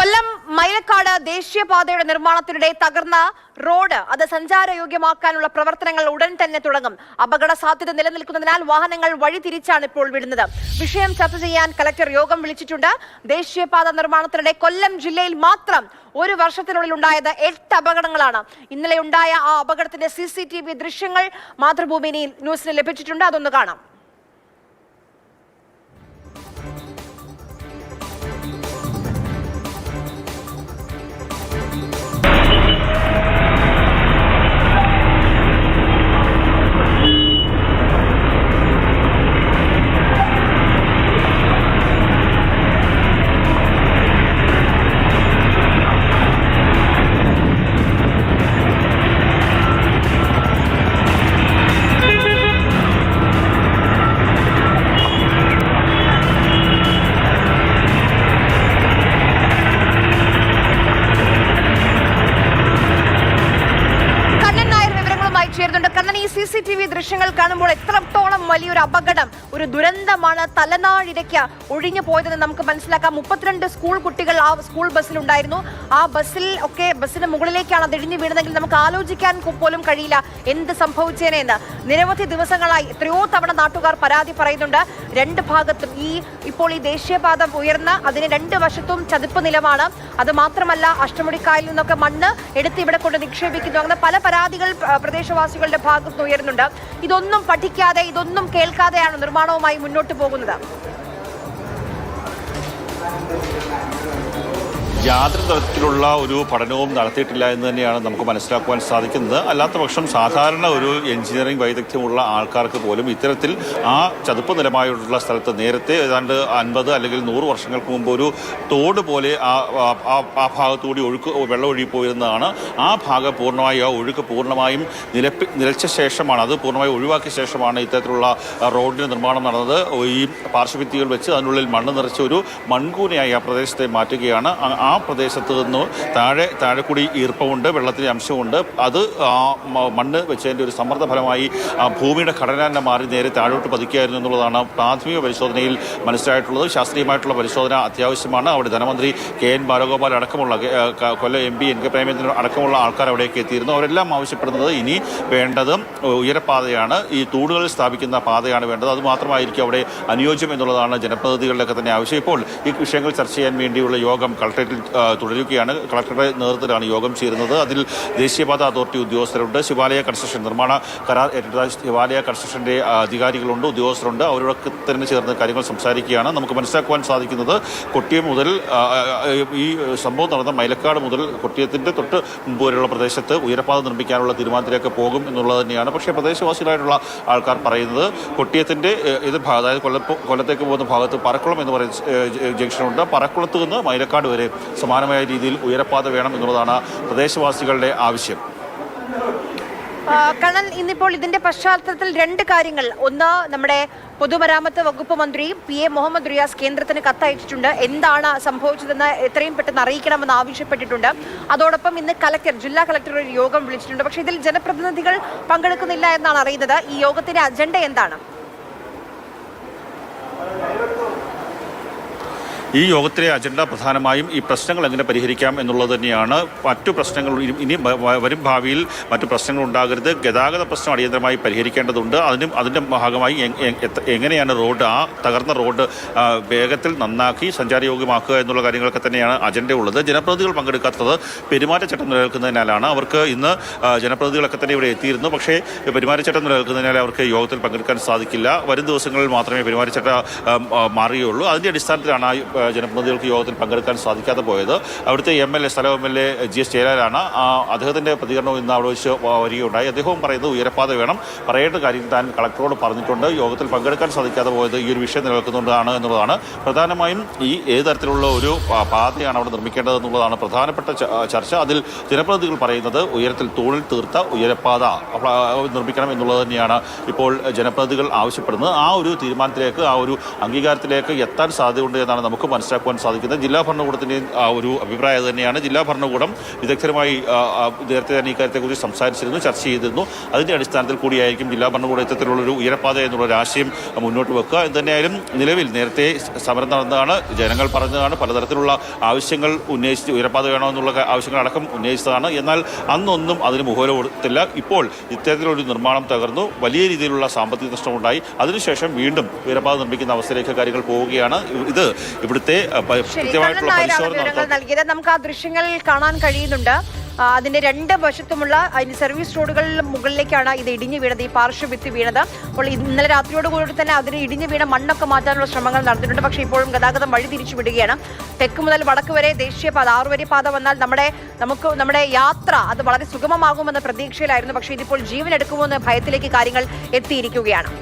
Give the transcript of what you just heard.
കൊല്ലം മൈലക്കാട് ദേശീയപാതയുടെ നിർമ്മാണത്തിനിടെ തകർന്ന റോഡ് അത് സഞ്ചാരയോഗ്യമാക്കാനുള്ള പ്രവർത്തനങ്ങൾ ഉടൻ തന്നെ തുടങ്ങും. അപകട സാധ്യത നിലനിൽക്കുന്നതിനാൽ വാഹനങ്ങൾ വഴിതിരിച്ചാണ് ഇപ്പോൾ വിടുന്നത്. വിഷയം ചർച്ച ചെയ്യാൻ കലക്ടർ യോഗം വിളിച്ചിട്ടുണ്ട്. ദേശീയപാത നിർമ്മാണത്തിനിടെ കൊല്ലം ജില്ലയിൽ മാത്രം ഒരു വർഷത്തിനുള്ളിൽ ഉണ്ടായത് 8 അപകടങ്ങളാണ്. ഇന്നലെ ഉണ്ടായ ആ അപകടത്തിന്റെ CCTV ദൃശ്യങ്ങൾ മാതൃഭൂമി ന്യൂസിന് ലഭിച്ചിട്ടുണ്ട്. അതൊന്ന് കാണാം. കണ്ണൻ, ഈ CCTV ദൃശ്യങ്ങൾ കാണുമ്പോൾ എത്രത്തോളം വലിയൊരു അപകടം, ഒരു ദുരന്തമാണ് തലനാഴിരയ്ക്ക് ഒഴിഞ്ഞു പോയതെന്ന് നമുക്ക് മനസ്സിലാക്കാം. 32 സ്കൂൾ കുട്ടികൾ ആ സ്കൂൾ ബസ്സിലുണ്ടായിരുന്നു. ആ ബസ്സിന് മുകളിലേക്കാണ് അത് ഇടിഞ്ഞു വീണതെങ്കിൽ നമുക്ക് ആലോചിക്കാൻ പോലും കഴിയില്ല എന്ത് സംഭവിച്ചേനെന്ന്. നിരവധി ദിവസങ്ങളായി എത്രയോ തവണ നാട്ടുകാർ പരാതി പറയുന്നുണ്ട്. 2 ഭാഗത്തും ഇപ്പോൾ ഈ ദേശീയപാത ഉയർന്ന് അതിന് 2 വശത്തും ചതുപ്പ് നിലമാണ്. അത് മാത്രമല്ല അഷ്ടമുടിക്കായലിൽ നിന്നൊക്കെ മണ്ണ് എടുത്ത് ഇവിടെ കൊണ്ട് നിക്ഷേപിക്കുന്നു. അങ്ങനെ പല പരാതികൾ പ്രദേശവാസികളുടെ ഭാഗത്ത് ഉയരുന്നുണ്ട്. ഇതൊന്നും പഠിക്കാതെ, ഇതൊന്നും കേൾക്കാതെയാണ് നിർമ്മാണവുമായി മുന്നോട്ട് പോകുന്നത്. യാതൊരു തരത്തിലുള്ള ഒരു പഠനവും നടത്തിയിട്ടില്ല എന്ന് തന്നെയാണ് നമുക്ക് മനസ്സിലാക്കുവാൻ സാധിക്കുന്നത്. അല്ലാത്ത പക്ഷം സാധാരണ ഒരു എഞ്ചിനീയറിംഗ് വൈദഗ്ധ്യമുള്ള ആൾക്കാർക്ക് പോലും ഇത്തരത്തിൽ ആ ചതുപ്പ് നിലമായുള്ള സ്ഥലത്ത് നേരത്തെ ഏതാണ്ട് 50 അല്ലെങ്കിൽ 100 വർഷങ്ങൾക്ക് മുമ്പ് ഒരു തോട് പോലെ ആ ഭാഗത്തുകൂടി വെള്ളം ഒഴുകിപ്പോയിരുന്നതാണ്. ആ ഭാഗം പൂർണ്ണമായി, ആ ഒഴുക്ക് പൂർണ്ണമായും നിലച്ച ശേഷമാണ്, അത് പൂർണ്ണമായി ഒഴിവാക്കിയ ശേഷമാണ് ഇത്തരത്തിലുള്ള റോഡിന് നിർമ്മാണം നടന്നത്. ഈ പാർശ്വഭിത്തികൾ വെച്ച് അതിനുള്ളിൽ മണ്ണ് നിറച്ച ഒരു മൺകൂനയായി ആ പ്രദേശത്തെ മാറ്റുകയാണ്. ആ പ്രദേശത്ത് നിന്ന് താഴെ കൂടി ഈർപ്പമുണ്ട്, വെള്ളത്തിൻ്റെ അംശമുണ്ട്. അത് മണ്ണ് വെച്ചതിൻ്റെ ഒരു സമ്മർദ്ദ ഫലമായി ഭൂമിയുടെ ഘടന തന്നെ മാറി നേരെ താഴോട്ട് പതിക്കുകയായിരുന്നു എന്നുള്ളതാണ് പ്രാഥമിക പരിശോധനയിൽ മനസ്സിലായിട്ടുള്ളത്. ശാസ്ത്രീയമായിട്ടുള്ള പരിശോധന അത്യാവശ്യമാണ്. അവിടെ ധനമന്ത്രി KN ബാലഗോപാൽ അടക്കമുള്ള കൊല്ലം MP NK പ്രേമചന്ദ്രൻ അടക്കമുള്ള ആൾക്കാർ അവിടേക്ക് എത്തിയിരുന്നു. അവരെല്ലാം ആവശ്യപ്പെടുന്നത് ഇനി വേണ്ടത് ഉയരപ്പാതയാണ്, ഈ തൂണുകൾ സ്ഥാപിക്കുന്ന പാതയാണ് വേണ്ടത്. അത് മാത്രമായിരിക്കും അവിടെ അനുയോജ്യം എന്നുള്ളതാണ് ജനപ്രതിനിധികളുടെയൊക്കെ തന്നെ ആവശ്യം. ഇപ്പോൾ ഈ വിഷയങ്ങൾ ചർച്ച ചെയ്യാൻ വേണ്ടിയുള്ള യോഗം കളക്ടറേറ്റിൽ തുടരുകയാണ്. കളക്ടറുടെ നേതൃത്വത്തിലാണ് യോഗം ചേരുന്നത്. അതിൽ ദേശീയപാത അതോറിറ്റി ഉദ്യോഗസ്ഥരുണ്ട്, ശിവാലയ കൺസ്ട്രക്ഷൻ നിർമ്മാണ കരാർ ഏറ്റെടുത്ത ശിവാലയ കൺസ്ട്രക്ഷൻ്റെ അധികാരികളുണ്ട്, ഉദ്യോഗസ്ഥരുണ്ട്. അവരോടൊക്കെ തന്നെ ചേർന്ന് കാര്യങ്ങൾ സംസാരിക്കുകയാണ്. നമുക്ക് മനസ്സിലാക്കുവാൻ സാധിക്കുന്നത് കൊട്ടിയം മുതൽ ഈ സംഭവം നടന്ന മൈലക്കാട് മുതൽ കൊട്ടിയത്തിൻ്റെ തൊട്ട് മുമ്പ് വരെയുള്ള പ്രദേശത്ത് ഉയരപ്പാത നിർമ്മിക്കാനുള്ള തീരുമാനത്തിലേക്ക് പോകും എന്നുള്ളത് തന്നെയാണ്. പക്ഷേ പ്രദേശവാസികളായിട്ടുള്ള ആൾക്കാർ പറയുന്നത് കൊട്ടിയത്തിൻ്റെ എതിർഭാഗം, അതായത് കൊല്ലത്തേക്ക് പോകുന്ന ഭാഗത്ത് പറക്കുളം എന്ന് പറയുന്ന ജംഗ്ഷനുണ്ട്. പറക്കുളത്ത് നിന്ന് മൈലക്കാട് വരെ സമാനമായ രീതിയിൽ ഉയരപ്പാത വേണം എന്നുള്ളതാണ് പ്രദേശവാസികളുടെ ആവശ്യം. കണ്ണൻ, ഇന്നിപ്പോൾ ഇതിന്റെ പശ്ചാത്തലത്തിൽ 2 കാര്യങ്ങൾ. ഒന്ന്, നമ്മുടെ പൊതുമരാമത്ത് വകുപ്പ് മന്ത്രി PA മുഹമ്മദ് റിയാസ് കേന്ദ്രത്തിന് കത്തയച്ചിട്ടുണ്ട്. എന്താണ് സംഭവിച്ചതെന്ന് എത്രയും പെട്ടെന്ന് അറിയിക്കണമെന്ന് ആവശ്യപ്പെട്ടിട്ടുണ്ട്. അതോടൊപ്പം ഇന്ന് ജില്ലാ കളക്ടർ ഒരു യോഗം വിളിച്ചിട്ടുണ്ട്. പക്ഷേ ഇതിൽ ജനപ്രതിനിധികൾ പങ്കെടുക്കുന്നില്ല എന്നാണ് അറിയുന്നത്. ഈ യോഗത്തിന്റെ അജണ്ട എന്താണ്? ഈ യോഗത്തിലെ അജണ്ട പ്രധാനമായും ഈ പ്രശ്നങ്ങൾ എങ്ങനെ പരിഹരിക്കാം എന്നുള്ളത് തന്നെയാണ്. മറ്റു പ്രശ്നങ്ങൾ ഇനി വരും ഭാവിയിൽ മറ്റു പ്രശ്നങ്ങൾ ഉണ്ടാകരുത്, ഗതാഗത പ്രശ്നം അടിയന്തരമായി പരിഹരിക്കേണ്ടതുണ്ട്. അതിൻ്റെ ഭാഗമായി എങ്ങനെയാണ് ആ തകർന്ന റോഡ് വേഗത്തിൽ നന്നാക്കി സഞ്ചാരയോഗ്യമാക്കുക എന്നുള്ള കാര്യങ്ങളൊക്കെ തന്നെയാണ് അജണ്ട ഉള്ളത്. ജനപ്രതിനിധികൾ പങ്കെടുക്കാത്തത് പെരുമാറ്റച്ചട്ടം നിലനിൽക്കുന്നതിനാലാണ്. അവർക്ക് ഇന്ന് ജനപ്രതിനിധികളൊക്കെ തന്നെ ഇവിടെ എത്തിയിരുന്നു. പക്ഷേ പെരുമാറ്റച്ചട്ടം നിലനിൽക്കുന്നതിനാൽ അവർക്ക് യോഗത്തിൽ പങ്കെടുക്കാൻ സാധിക്കില്ല. വരും ദിവസങ്ങളിൽ മാത്രമേ പെരുമാറ്റച്ചട്ടം മാറുകയുള്ളൂ. അതിൻ്റെ അടിസ്ഥാനത്തിലാണ് ജനപ്രതിനിധികൾക്ക് യോഗത്തിൽ പങ്കെടുക്കാൻ സാധിക്കാതെ പോയത്. അവിടുത്തെ സ്ഥലം MLA GS ജയലാലാണ്. അദ്ദേഹത്തിൻ്റെ പ്രതികരണവും ഇന്ന് അവിടെ വെച്ച് വരികയുണ്ടായി. അദ്ദേഹവും പറയുന്നത് ഉയരപ്പാത വേണം, പറയേണ്ട കാര്യം താൻ കളക്ടറോട് പറഞ്ഞിട്ടുണ്ട്. യോഗത്തിൽ പങ്കെടുക്കാൻ സാധിക്കാതെ പോയത് ഈ ഒരു വിഷയം നിലനിൽക്കുന്നുണ്ടാണ് എന്നുള്ളതാണ്. പ്രധാനമായും ഏത് തരത്തിലുള്ള ഒരു പാതയാണ് അവിടെ നിർമ്മിക്കേണ്ടതെന്നുള്ളതാണ് പ്രധാനപ്പെട്ട ചർച്ച. അതിൽ ജനപ്രതിനിധികൾ പറയുന്നത് ഉയരത്തിൽ തൂണിൽ തീർത്ത ഉയരപ്പാത നിർമ്മിക്കണം എന്നുള്ളത് തന്നെയാണ് ഇപ്പോൾ ജനപ്രതിനിധികൾ ആവശ്യപ്പെടുന്നത്. ആ ഒരു തീരുമാനത്തിലേക്ക്, ആ ഒരു അംഗീകാരത്തിലേക്ക് എത്താൻ സാധ്യതയുണ്ട് എന്നാണ് നമുക്ക് മനസ്സിലാക്കുവാൻ സാധിക്കുന്നത്. ജില്ലാ ഭരണകൂടത്തിൻ്റെയും ഒരു അഭിപ്രായം തന്നെയാണ്. ജില്ലാ ഭരണകൂടം വിദഗ്ധരുമായി നേരത്തെ തന്നെ ഇക്കാര്യത്തെക്കുറിച്ച് സംസാരിച്ചിരുന്നു, ചർച്ച ചെയ്തിരുന്നു. അതിൻ്റെ അടിസ്ഥാനത്തിൽ കൂടിയായിരിക്കും ജില്ലാ ഭരണകൂടം ഇത്തരത്തിലുള്ളൊരു ഉയരപ്പാത എന്നുള്ളൊരു ആശയം മുന്നോട്ട് വെക്കുക. എന്തുതന്നെയായാലും നിലവിൽ നേരത്തെ സമരം നടന്നതാണ്, ജനങ്ങൾ പറഞ്ഞതാണ്, പലതരത്തിലുള്ള ആവശ്യങ്ങൾ ഉന്നയിച്ച് ഉയരപ്പാത വേണോ എന്നുള്ള ആവശ്യങ്ങളടക്കം ഉന്നയിച്ചതാണ്. എന്നാൽ അന്നൊന്നും അതിന് മുഖവില കൊടുത്തില്ല. ഇപ്പോൾ ഇത്തരത്തിലൊരു നിർമ്മാണം തകർന്നു, വലിയ രീതിയിലുള്ള സാമ്പത്തിക നഷ്ടമുണ്ടായി. അതിനുശേഷം വീണ്ടും ഉയരപ്പാത നിർമ്മിക്കുന്ന അവസ്ഥയിലേക്ക് കാര്യങ്ങൾ പോവുകയാണ്. ഇത് ഇവിടുത്തെ കൃത്യമായിട്ടുള്ള പരിശോധന നൽകിയത് നമുക്ക് ആ ദൃശ്യങ്ങൾ കാണാൻ കഴിയുന്നുണ്ട്. അതിന്റെ രണ്ട് വശത്തുമുള്ള അതിന്റെ സർവീസ് റോഡുകളുടെ മുകളിലേക്കാണ് ഇത് ഇടിഞ്ഞു വീണത്, ഈ പാർശ്വഭിത്തി വീണത്. അപ്പോൾ ഇന്നലെ രാത്രിയോടുകൂടി തന്നെ അതിന് ഇടിഞ്ഞു വീണ മണ്ണൊക്കെ മാറ്റാനുള്ള ശ്രമങ്ങൾ നടത്തിയിട്ടുണ്ട്. പക്ഷേ ഇപ്പോഴും ഗതാഗതം വഴി തിരിച്ചു വിടുകയാണ്. തെക്ക് മുതൽ വടക്ക് വരെ ദേശീയപാത 6 വരി പാത വന്നാൽ നമ്മുടെ യാത്ര അത് വളരെ സുഗമമാകുമെന്ന പ്രതീക്ഷയിലായിരുന്നു. പക്ഷേ ഇതിപ്പോൾ ജീവൻ എടുക്കുമോ എന്ന ഭയത്തിലേക്ക് കാര്യങ്ങൾ എത്തിയിരിക്കുകയാണ്.